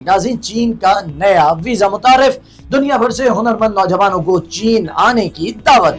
नाज़रीन, चीन का नया वीजा मुतारिफ, दुनिया भर से हुनरमंद नौजवानों को चीन आने की दावत।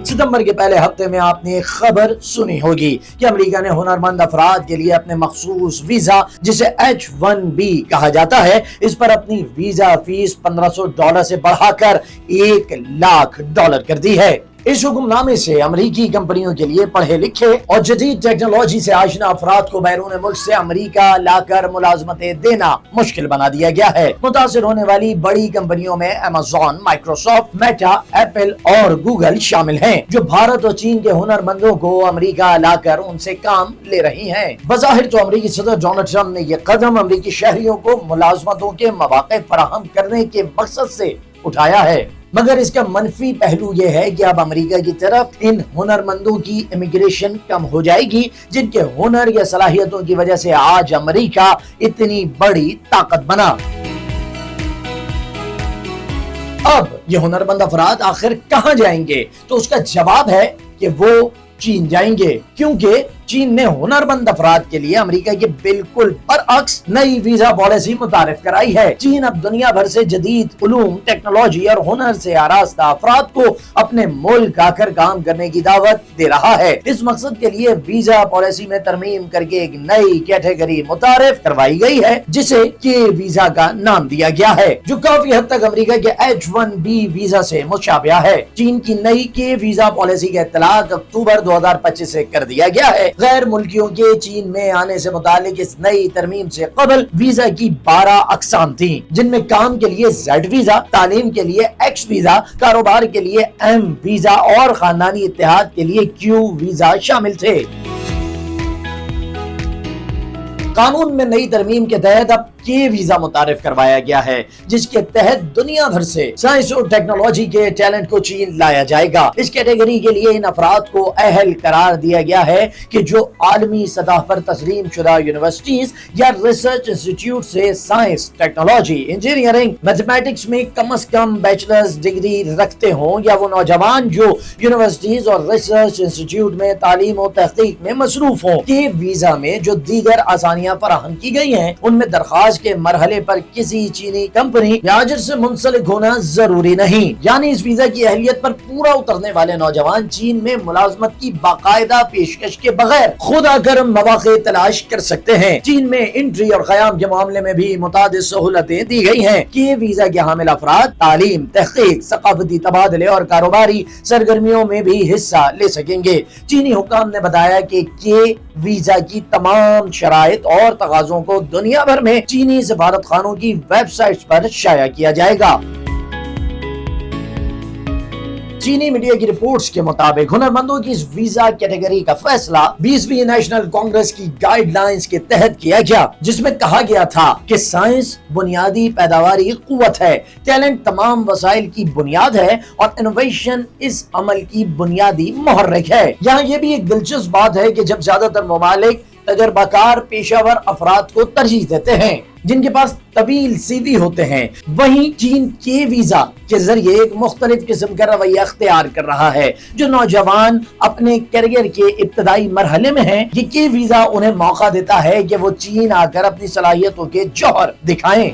सितंबर के पहले हफ्ते में आपने एक खबर सुनी होगी कि अमेरिका ने हुनरमंद अफराद के लिए अपने मखसूस वीजा जिसे H1B कहा जाता है, इस पर अपनी वीजा फीस $1500 से बढ़ाकर $1,00,000 कर दी है। इस हुक्मनामे से अमरीकी कंपनियों के लिए पढ़े लिखे और जदीद टेक्नोलॉजी से आशना अफराद को बैरून मुल्क से अमरीका लाकर मुलाजमतें देना मुश्किल बना दिया गया है। मुतासिर होने वाली बड़ी कंपनियों में अमेज़न, माइक्रोसॉफ्ट, मेटा, एप्पल और गूगल शामिल हैं, जो भारत और चीन के हुनरमंदों को अमरीका लाकर उनसे काम ले रही हैं। बज़ाहिर तो अमरीकी सदर डोनाल्ड ट्रंप ने यह कदम अमरीकी शहरियों को मुलाजमतों के मौके फराहम करने के मकसद से उठाया है, मगर इसका मनफी पहलू यह है कि अब अमेरिका की तरफ इन हुनरमंदों की इमिग्रेशन कम हो जाएगी, जिनके हुनर या सलाहियतों की वजह से आज अमेरिका इतनी बड़ी ताकत बना। अब ये हुनरमंद अफराद आखिर कहां जाएंगे? तो उसका जवाब है कि वो चीन जाएंगे, क्योंकि चीन ने हुनरमंद अफराद के लिए अमेरिका के बिल्कुल बरअक्स नई वीजा पॉलिसी मुतारिफ कराई है। चीन अब दुनिया भर से जदीद उलूम, टेक्नोलॉजी और हुनर से आरास्ता अफराद को अपने मुल्क आकर काम करने की दावत दे रहा है। इस मकसद के लिए वीजा पॉलिसी में तरमीम करके एक नई कैटेगरी मुतारिफ करवाई गई है, जिसे के वीजा का नाम दिया गया है, जो काफी हद तक अमेरिका के H1B वीजा से मुशाबिह है। चीन की नई के वीजा पॉलिसी का इत्तलाक अक्टूबर 2025 से कर दिया गया है। गैर मुल्कियों के चीन में आने से मुतालिक इस नई तरमीम से कबल वीजा की 12 अकसाम थी, जिनमें काम के लिए Z वीजा, तालीम के लिए X वीजा, कारोबार के लिए M वीजा और खानदानी इत्तेहाद के लिए Q वीजा शामिल थे। कानून में नई तरमीम के तहत अब के वीजा मुतारिफ करवाया गया है, जिसके तहत दुनिया भर से साइंस और टेक्नोलॉजी के टैलेंट को चीन लाया जाएगा। इस कैटेगरी के लिए इन अफराद को अहल करार दिया गया है कि जो आलमी सतह पर तस्लीम शुदा यूनिवर्सिटीज या रिसर्च इंस्टीट्यूट से साइंस, टेक्नोलॉजी, इंजीनियरिंग, मैथमेटिक्स में कम से कम बैचलर्स डिग्री रखते हों, या वो नौजवान जो यूनिवर्सिटीज और रिसर्च इंस्टीट्यूट में तालीम और तहकीक में मसरूफ हों। के वीजा में जो दीगर आसानियां फराहम की गई हैं, उनमें दरखास्त के मरहले पर किसी चीनी कंपनी या अजर से मुंसलिक होना जरूरी नहीं, यानी इस वीजा की अहलियत पर पूरा उतरने वाले नौजवान चीन में मुलाजमत की बाकायदा पेशकश के बगैर खुद आकर मौके तलाश कर सकते हैं। चीन में एंट्री और क़याम के मामले में भी मुतादिद सहूलतें दी गई हैं कि वीजा के हामिल अफराद तालीम, तहकीक, सकाफती तबादले और कारोबारी सरगर्मियों में भी हिस्सा ले सकेंगे। चीनी हुक्काम ने बताया कि के वीजा की तमाम शराइत और तकाज़ों को दुनिया भर में चीनी सफारत खानों की वेबसाइट्स पर शाया किया जाएगा। चीनी मीडिया की रिपोर्ट्स के मुताबिक हुनरमंदों की इस वीजा कैटेगरी का फैसला 20वीं नेशनल कांग्रेस की गाइडलाइंस के तहत किया गया, जिसमें कहा गया था कि साइंस बुनियादी पैदावारी कुव्वत है, टैलेंट तमाम वसाइल की बुनियाद है और इनोवेशन इस अमल की बुनियादी मुहर्रिक है। यहाँ ये भी एक दिलचस्प बात है कि जब ज्यादातर ममालिक तजर्बाकार पेशावर अफराद को तरजीह देते हैं जिनके पास तवील CV होते हैं, वहीं चीन के वीजा के जरिए एक मुख्तलिफ किस्म का रवैया अख्तियार कर रहा है। जो नौजवान अपने करियर के इब्तदाई मरहले में हैं, ये के वीजा उन्हें मौका देता है कि वो चीन आकर अपनी सलाहियतों के जौहर दिखाएं।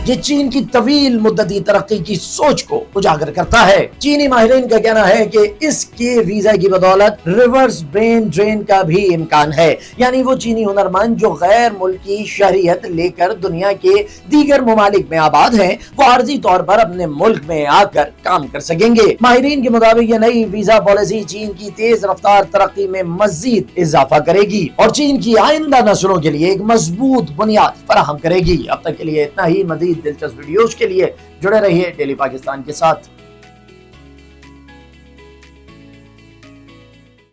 ये चीन की तवील मुद्दती तरक्की की सोच को उजागर करता है। चीनी माहिरीन का कहना है कि इसके वीजा की बदौलत रिवर्स ब्रेन ड्रेन का भी इम्कान है, यानी वो चीनी हुनरमंद जो गैर मुल्की शहरियत लेकर दुनिया के दीगर ममालिक में आबाद हैं, वो आर्जी तौर पर अपने मुल्क में आकर काम कर सकेंगे। माहिरीन के मुताबिक ये नई वीजा पॉलिसी चीन की तेज रफ्तार तरक्की में मजीद इजाफा करेगी और चीन की आइंदा नस्लों के लिए एक मजबूत बुनियाद फराहम करेगी। अब तक के लिए इतना ही। मजीद दिलचस्प वीडियोस के लिए जुड़े रहिए डेली पाकिस्तान के साथ।